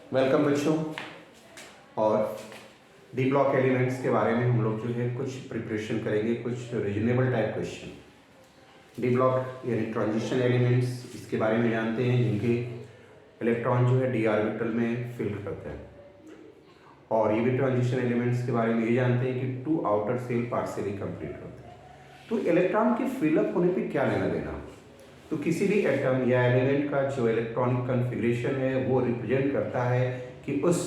Welcome बच्चों। और D block elements के बारे में हम लोग जो है कुछ प्रिपरेशन करेंगे, कुछ reasonable type question. D block यानी ट्रांजिशन एलिमेंट्स, इसके बारे में जानते हैं जिनके इलेक्ट्रॉन जो है डी ऑर्बिटल में फिल करते हैं। और ये भी ट्रांजिशन एलिमेंट्स के बारे में ये जानते हैं कि two outer shell partially complete होते हैं। तो इलेक्ट्रॉन के फिलअप होने पे क्या लेना देना। तो किसी भी एटम या एलिमेंट का जो इलेक्ट्रॉनिक कन्फिग्रेशन है वो रिप्रेजेंट करता है कि उस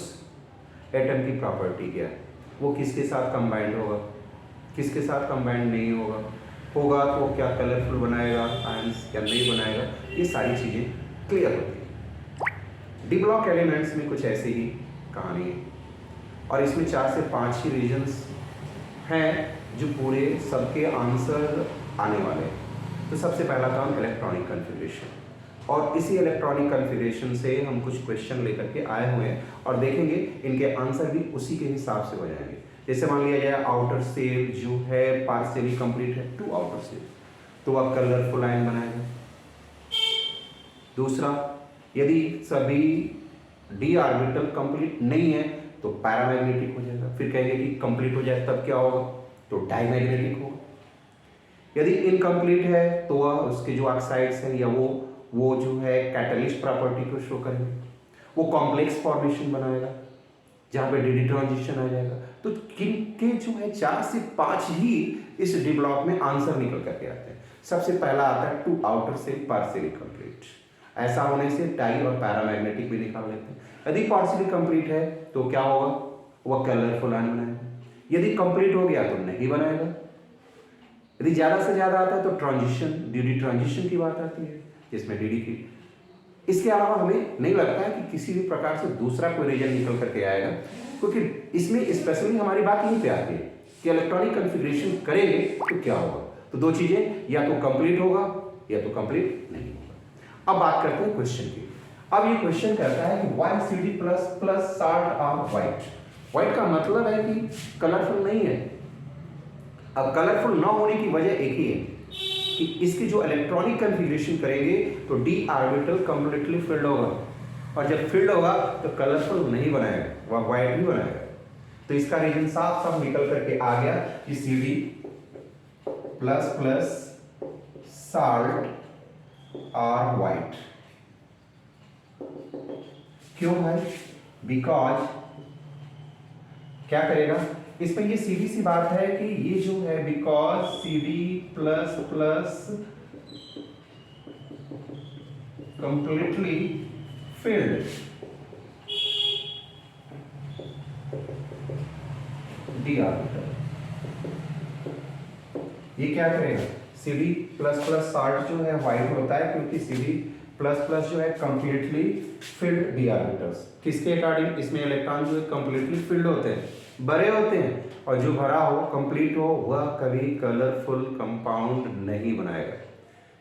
एटम की प्रॉपर्टी क्या है, वो किसके साथ कंबाइंड होगा, किसके साथ कंबाइंड नहीं होगा, तो वो क्या कलरफुल बनाएगा आयंस या नहीं बनाएगा, ये सारी चीज़ें क्लियर होती हैं। डी ब्लॉक एलिमेंट्स में कुछ ऐसी ही कहानी है और इसमें 4 से 5 ही रीजन्स हैं जो पूरे सबके आंसर आने वाले हैं। तो सबसे पहला काम इलेक्ट्रॉनिक कन्फिग्रेशन, और इसी इलेक्ट्रॉनिक कन्फिग्रेशन से हम कुछ क्वेश्चन लेकर के आए हुए हैं और देखेंगे इनके आंसर भी उसी के हिसाब से हो जाएंगे। जैसे मान लिया जाए आउटर सेल जो है पार्शियली कंप्लीट है, टू आउटर सेल, तो वह कलरफुल लाइन बनाएगा। दूसरा, यदि सभी डी ऑर्बिटल कंप्लीट नहीं है तो पैरामैग्नेटिक हो जाएगा। फिर कहेंगे कि कंप्लीट हो जाए तब क्या होगा, तो डायमैग्नेटिक होगा। यदि इनकम्प्लीट है तो वह उसके जो ऑक्साइड्स हैं या वो जो है कैटलिस्ट प्रॉपर्टी को शो करेंगे, वो कॉम्प्लेक्स फॉर्मेशन बनाएगा जहाँ पे डी ट्रांजिशन आ जाएगा। तो किनके जो है 4 से 5 ही इस डी ब्लॉक में आंसर निकल करके आते हैं। सबसे पहला आता है two outer shell partially complete. ऐसा होने से डाई और पैरामैग्नेटिक भी निकाल लेते हैं। यदि पार्शियली कंप्लीट है तो क्या होगा, वह कलरफुल आयन बनाएगा। यदि कंप्लीट हो गया तो नहीं बनाएगा। यदि ज़्यादा से ज़्यादा आता है तो ट्रांजिशन, डी ट्रांजिशन की बात आती है जिसमें डी की। इसके अलावा हमें नहीं लगता है कि किसी भी प्रकार से दूसरा कोई रीजन निकल करके आएगा, क्योंकि इसमें स्पेशली हमारी बात यहीं पे आती है कि इलेक्ट्रॉनिक कन्फिग्रेशन करेंगे तो क्या होगा। तो दो चीज़ें, या तो कंप्लीट होगा या तो कंप्लीट नहीं होगा। अब बात करते हैं क्वेश्चन की। अब ये क्वेश्चन कहता है कि why C D plus plus salt of white. White का मतलब है कि कलरफुल नहीं है। अब कलरफुल ना होने की वजह एक ही है कि इसकी जो इलेक्ट्रॉनिक कन्फिग्रेशन करेंगे तो डी ऑर्बिटल कंप्लीटली फिल्ड होगा, और जब फिल्ड होगा तो कलरफुल नहीं बनाएगा, वह वाइट ही बनाएगा। तो इसका रीजन साफ साफ निकल करके आ गया कि C D plus plus salt और वाइट। क्यों है, बिकॉज क्या करेगा इसमें, ये सीधी सी बात है कि ये जो है because C D plus plus completely filled D orbital, ये क्या करेगा, C D plus plus salt जो है व्हाइट होता है क्योंकि सी डी प्लस प्लस जो है कंप्लीटली फिल्ड डी ऑर्बिटल्स। किसके अकॉर्डिंग, इसमें इलेक्ट्रॉन जो है कंप्लीटली फिल्ड होते हैं, भरे होते हैं, और जो भरा हो कंप्लीट हो वह कभी कलरफुल कंपाउंड नहीं बनाएगा।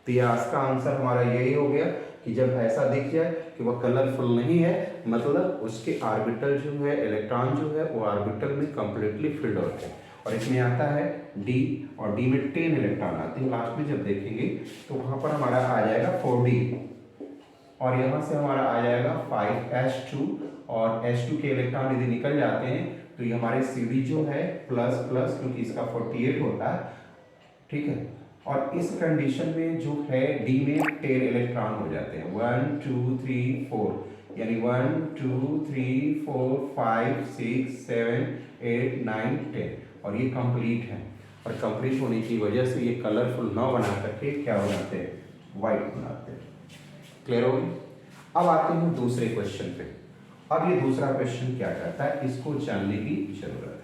तो यह इसका आंसर हमारा यही हो गया कि जब ऐसा दिख जाए कि वह कलरफुल नहीं है, मतलब उसके ऑर्बिटल जो है, इलेक्ट्रॉन जो है वो ऑर्बिटल में कंप्लीटली फिल्ड होते हैं। और इसमें आता है डी, और डी में 10 इलेक्ट्रॉन आते हैं। लास्ट में जब देखेंगे तो वहां पर हमारा आ जाएगा 4d, और यहाँ से हमारा आ जाएगा 5s2, और s2 के इलेक्ट्रॉन यदि निकल जाते हैं तो ये हमारे CD जो है प्लस प्लस, क्योंकि इसका 48 होता है, ठीक है। और इस कंडीशन में जो है D में 10 इलेक्ट्रॉन हो जाते हैं, 1 2 3 4, यानी 1 2 3 4 5 6 7 8 9 10, और ये कंप्लीट है। और कंप्लीट होने की वजह से ये कलरफुल ना बना करके क्या हो जाते हैं, वाइट बनाते हैं। क्लियर हो गई। अब आते हैं दूसरे क्वेश्चन पे। अब ये दूसरा क्वेश्चन क्या कहता है, इसको जानने की जरूरत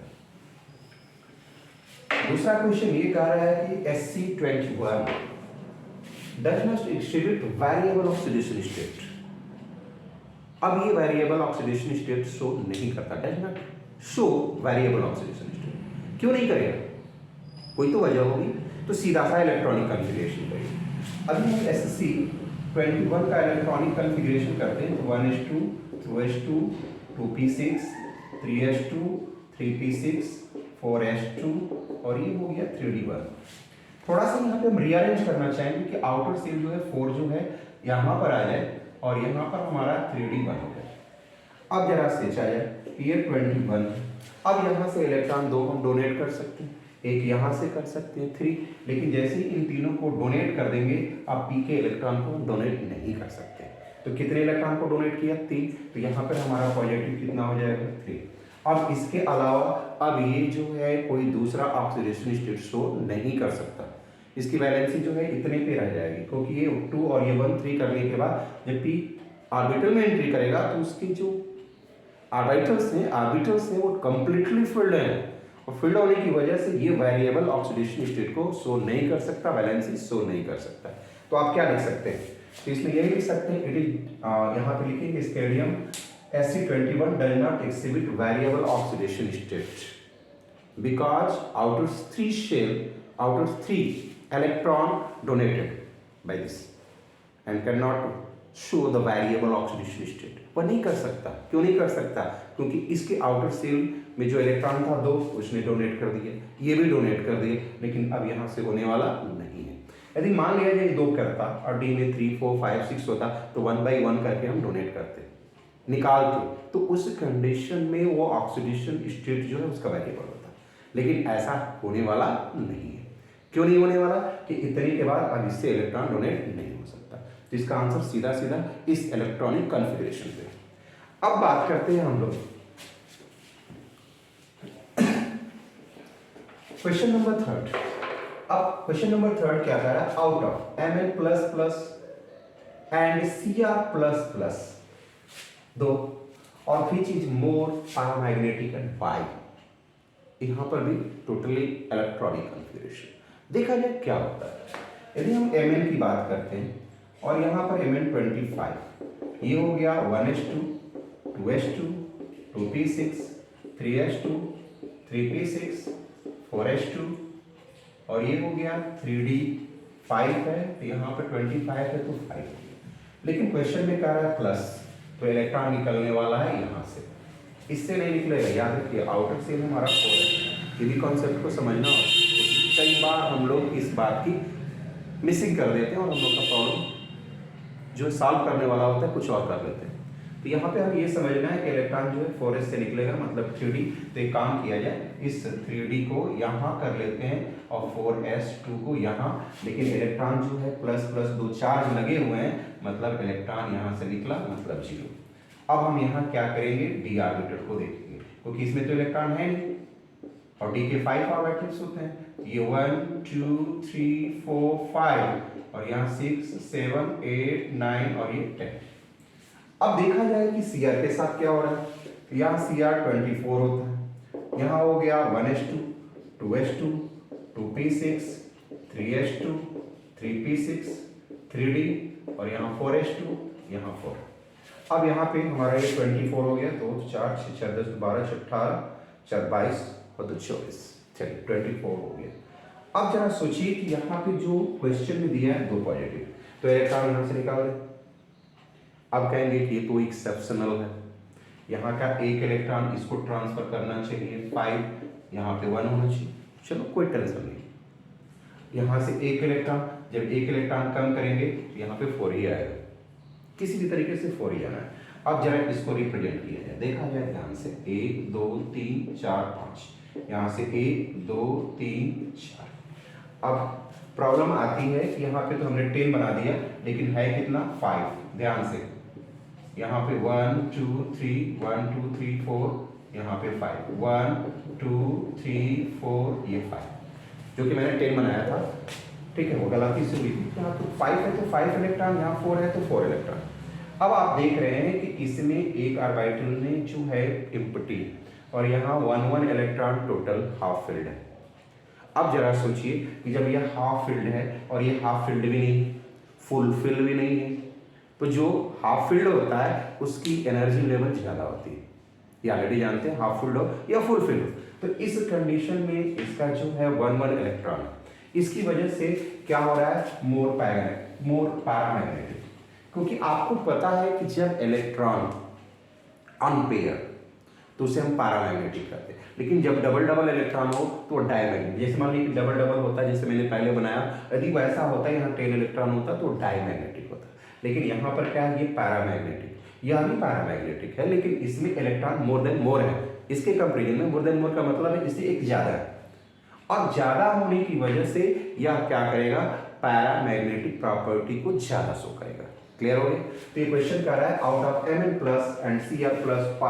है। दूसरा क्वेश्चन ये कह रहा है कि Sc21 does not exhibit variable oxidation state. अब ये वेरिएबल ऑक्सीडेशन स्टेट शो नहीं करता, does not show variable oxidation state. क्यों नहीं करेगा, कोई तो वजह होगी। तो सीधा सा इलेक्ट्रॉनिक कन्फिग्रेशन करेंगे। अभी हम Sc21 का इलेक्ट्रॉनिक कन्फिग्रेशन करते हैं, 1s2 2s2 2p6 3s2 3p6 4s2, और ये हो गया 3d1। थोड़ा सा यहाँ पे हम रीअरेंज करना चाहेंगे कि आउटर सेल जो है 4 जो है यहाँ पर आ जाए और यहाँ पर हमारा 3d1 हो जाए। अब जरा से चाहे ये 21, अब यहाँ से इलेक्ट्रॉन 2 हम डोनेट कर सकते हैं, एक यहाँ से कर सकते हैं 3, लेकिन जैसे ही इन तीनों को डोनेट कर देंगे अब पी के इलेक्ट्रॉन को डोनेट नहीं कर सकते। तो कितने इलेक्ट्रॉन को डोनेट किया? 3, तो यहाँ पर हमारा पॉजिटिव कितना हो जाएगा? 3। अब इसके अलावा अब ये जो है कोई दूसरा ऑक्सीडेशन स्टेट शो नहीं कर सकता, इसकी वैलेंसी जो है इतने पे रह जाएगी, क्योंकि ये 2 और ये 1 3 करने के बाद जब पी ऑर्बिटल में एंट्री करेगा तो उसके जो ऑर्बिटल्स हैं वो कंप्लीटली फिल्ड हैं, और फिल्ड होने की वजह से ये वेरिएबल ऑक्सीडेशन स्टेट को शो नहीं कर सकता, वैलेंसी शो नहीं कर सकता। तो आप क्या लिख सकते हैं? तो इसमें यही लिख सकते हैं, इट इज यहाँ पे लिखेंगे स्केडियम Sc21 does not exhibit variable oxidation state because out of 3 electron donated by this and cannot show the variable oxidation state। वह नहीं कर सकता। क्यों नहीं कर सकता? क्योंकि इसके आउटर सेल में जो इलेक्ट्रॉन था 2 उसने डोनेट कर दिए, ये भी डोनेट कर दिए, लेकिन अब यहाँ से होने वाला नहीं है। यदि मान लिया जाए 2 करता और डी में 3 4 5 6 होता तो 1 by 1 करके हम डोनेट करते निकाल के, तो उस कंडीशन में वो ऑक्सीडेशन स्टेट जो है उसका वेरिएबल होता, लेकिन ऐसा होने वाला नहीं है। क्यों नहीं होने वाला? कि इतने के बाद अब इससे इलेक्ट्रॉन डोनेट नहीं हो सकता। तो इसका आंसर सीधा सीधा इस इलेक्ट्रॉनिक कॉन्फ़िगरेशन पे। अब बात करते हैं हम लोग क्वेश्चन नंबर 3। अब क्वेश्चन नंबर 3 क्या कह रहा है? Out of Mn++ and Cr++ दो और which is more paramagnetic and why. यहाँ पर भी टोटली इलेक्ट्रॉनिक कॉन्फ़िगरेशन देखा जाए क्या होता है। यदि हम Mn की बात करते हैं और यहाँ पर Mn25, ये हो गया 1s2 2s2 2p6 3s2 3p6 4s2 और ये हो गया 3d5 है, तो यहाँ पर 25 है तो 5 हो गया। लेकिन क्वेश्चन में कह रहा है प्लस, तो इलेक्ट्रॉन निकलने वाला है यहाँ से, इससे नहीं निकलेगा। याद रखिए आउटर सेल हमारा 4 है। यदि कॉन्सेप्ट को समझना हो तो कई बार हम लोग इस बात की मिसिंग कर देते हैं और हम लोग का प्रॉब्लम जो सॉल्व करने वाला होता है कुछ और कर लेते हैं। तो यहाँ पे हम ये समझना है कि इलेक्ट्रॉन जो है 4s से निकलेगा, मतलब 3d। तो एक काम किया जाए, इस 3d को यहाँ कर लेते हैं और 4s2 को यहाँ, लेकिन इलेक्ट्रॉन जो है प्लस प्लस 2 चार्ज लगे हुए हैं, मतलब इलेक्ट्रॉन यहाँ से निकला मतलब 0। अब हम यहाँ क्या करेंगे? डी ऑर्बिटल को देखेंगे, क्योंकि इसमें तो इलेक्ट्रॉन है नहीं और डी के 5 ऑर्बिटल्स होते हैं। ये 1 2 3 4 5 और यहाँ 6 7 8 9 और ये 10। अब देखा जाए कि Cr के साथ क्या हो रहा है। तो यहाँ Cr 24 होता है, यहाँ हो गया 1s2 2s2 2p6 3s2 3p6 3d और यहाँ 4s2 यहाँ 4। अब यहाँ पे हमारा ये 24 हो गया, तो 4 6 6 10 12 18 4 22 और 2 24, चलिए 24 हो गया। अब जरा सोचिए कि यहाँ पे जो क्वेश्चन में दिया है 2 पॉजिटिव, तो इलेक्ट्रॉन यहाँ से निकाल दें। अब कहेंगे कि ये तो एक्सेप्शनल है, यहाँ का एक इलेक्ट्रॉन इसको ट्रांसफर करना चाहिए 5, यहाँ पे 1 होना चाहिए। चलो कोई टेंशन नहीं। यहाँ से एक इलेक्ट्रॉन, जब एक इलेक्ट्रॉन कम करेंगे तो यहाँ पे 4 ही आएगा, किसी भी तरीके से 4 ही आना है। अब जरा इसको रिप्रेजेंट किया जाए, देखा जाए ध्यान से 1 2 3 4 5, यहाँ से 1 2 3 4। अब प्रॉब्लम आती है कि यहाँ पे तो हमने 10 बना दिया, लेकिन है कितना 5। ध्यान से यहाँ पे 1 2 3 1 2 3 4, यहाँ पे 5 1 2 3 4 ये 5, जो कि मैंने 10 बनाया था, ठीक है, वो गलती से हुई थी। यहाँ तो 5 है तो 5 इलेक्ट्रॉन, यहाँ 4 है तो 4 इलेक्ट्रॉन। अब आप देख रहे हैं कि इसमें एक ऑर्बिटल में जो है एम्प्टी और यहाँ 1 1 इलेक्ट्रॉन टोटल हाफ फिल्ड है। अब जरा सोचिए कि जब यह हाफ फिल्ड है और ये हाफ फिल्ड भी नहीं, फुल फिल्ड भी नहीं है, तो जो हाफ फील्ड होता है उसकी एनर्जी लेवल ज़्यादा होती है, ये ऑलरेडी जानते हैं, हाफ फील्ड हो या फुल फील्ड हो। तो इस कंडीशन में इसका जो है 1 1 इलेक्ट्रॉन, इसकी वजह से क्या हो रहा है? मोर पैरामैग्नेटिक, क्योंकि आपको पता है कि जब इलेक्ट्रॉन अनपेयर तो उसे हम पैरामैग्नेटिक करते हैं, लेकिन जब डबल डबल इलेक्ट्रॉन हो तो डायमैग्नेटिक। जैसे मान लीजिए डबल डबल होता है, जैसे मैंने पहले बनाया, यदि वैसा होता है यहाँ 10 इलेक्ट्रॉन होता तो डायमैग्नेटिक होता। लेकिन यहाँ पर क्या है, ये पैरामैग्नेटिक, यह भी पैरामैग्नेटिक है, लेकिन इसमें इलेक्ट्रॉन मोर देन मोर है। इसके कंपेरिजन में मोर देन मोर का मतलब है इससे एक ज़्यादा है, और ज़्यादा होने की वजह से यह क्या करेगा, पैरामैग्नेटिक प्रॉपर्टी को ज़्यादा शो करेगा। क्लियर हो गया? तो ये क्वेश्चन कर रहा है out of Mn plus and Cl plus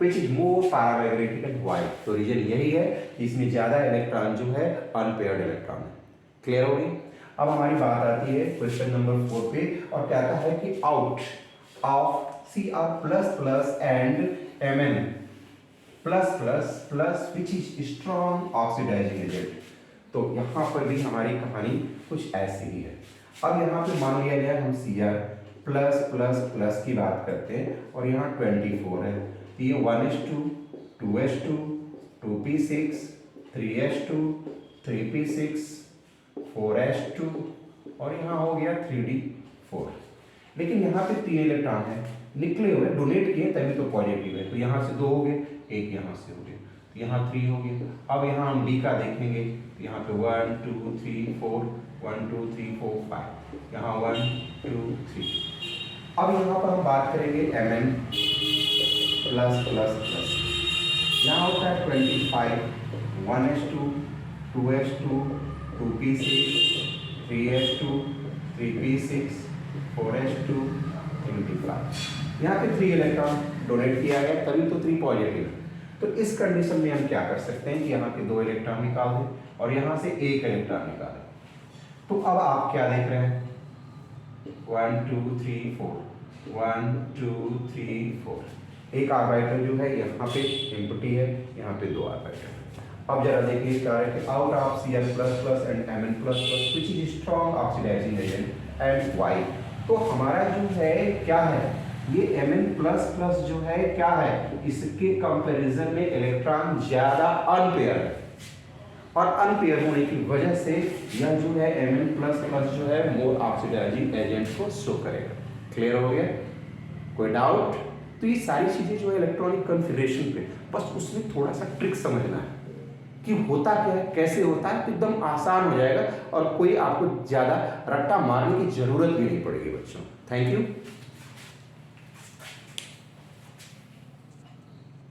which is more paramagnetic and why. तो रीजन यही है कि इसमें ज़्यादा इलेक्ट्रॉन जो है अनपेयर्ड इलेक्ट्रॉन है। क्लियर हो गई? अब हमारी बात आती है क्वेश्चन नंबर 4 पे, और कहता है कि out of Cr plus plus and Mn plus plus plus which is strong oxidising agent. तो यहाँ पर भी हमारी कहानी कुछ ऐसी ही है। अब यहाँ पे मान लिया गया हम Cr प्लस प्लस प्लस की बात करते हैं, और यहाँ 24 है, तो ये 1s2 2s2 2p6 3s2 3p6 4s2 और यहाँ हो गया 3d4। लेकिन यहाँ पे 3 इलेक्ट्रॉन है निकले हुए, डोनेट किए तभी तो पॉजिटिव है, तो यहाँ से 2 हो गए, एक यहाँ से हो गए, तो यहाँ 3 हो गए। अब यहाँ हम डी का देखेंगे, तो यहाँ पे 1 2 3 4 1 2 3 4 5, यहाँ 1 2 3। अब यहाँ पर हम बात करेंगे Mn प्लस प्लस प्लस, यहाँ होता है 25 1s2 2s2 2p6 3s2 3p6 4s2 3p5। यहाँ पे 3 इलेक्ट्रॉन डोनेट किया गया तभी तो 3 पॉजिटिव। तो इस कंडीशन में हम क्या कर सकते हैं कि यहाँ पे 2 इलेक्ट्रॉन निकाल दें और यहाँ से 1 इलेक्ट्रॉन निकालें। तो अब आप क्या देख रहे हैं, 1 2 3 4 1 2 3 4, एक ऑर्बिटल जो है यहाँ पे एम्प्टी है, यहाँ पे 2 ऑर्बिटल है। अब जरा देखिए क्या है कि out of Cl plus plus and Mn plus plus which is strong oxidising agent and why. तो हमारा जो है क्या है, ये Mn प्लस प्लस जो है क्या है, इसके कंपैरिजन में इलेक्ट्रॉन ज्यादा अनपेयर है, और अनपेयर होने की वजह से यह जो है Mn प्लस प्लस जो है मोर ऑक्सीडाइजिंग एजेंट को शो करेगा। क्लियर हो गया? कोई डाउट? तो ये सारी चीजें जो है इलेक्ट्रॉनिक कॉन्फ़िगरेशन पे, बस उसमें थोड़ा सा ट्रिक समझना है कि होता क्या है, कैसे होता है, तो एकदम आसान हो जाएगा और कोई आपको ज्यादा रट्टा मारने की जरूरत भी नहीं पड़ेगी बच्चों। Thank you.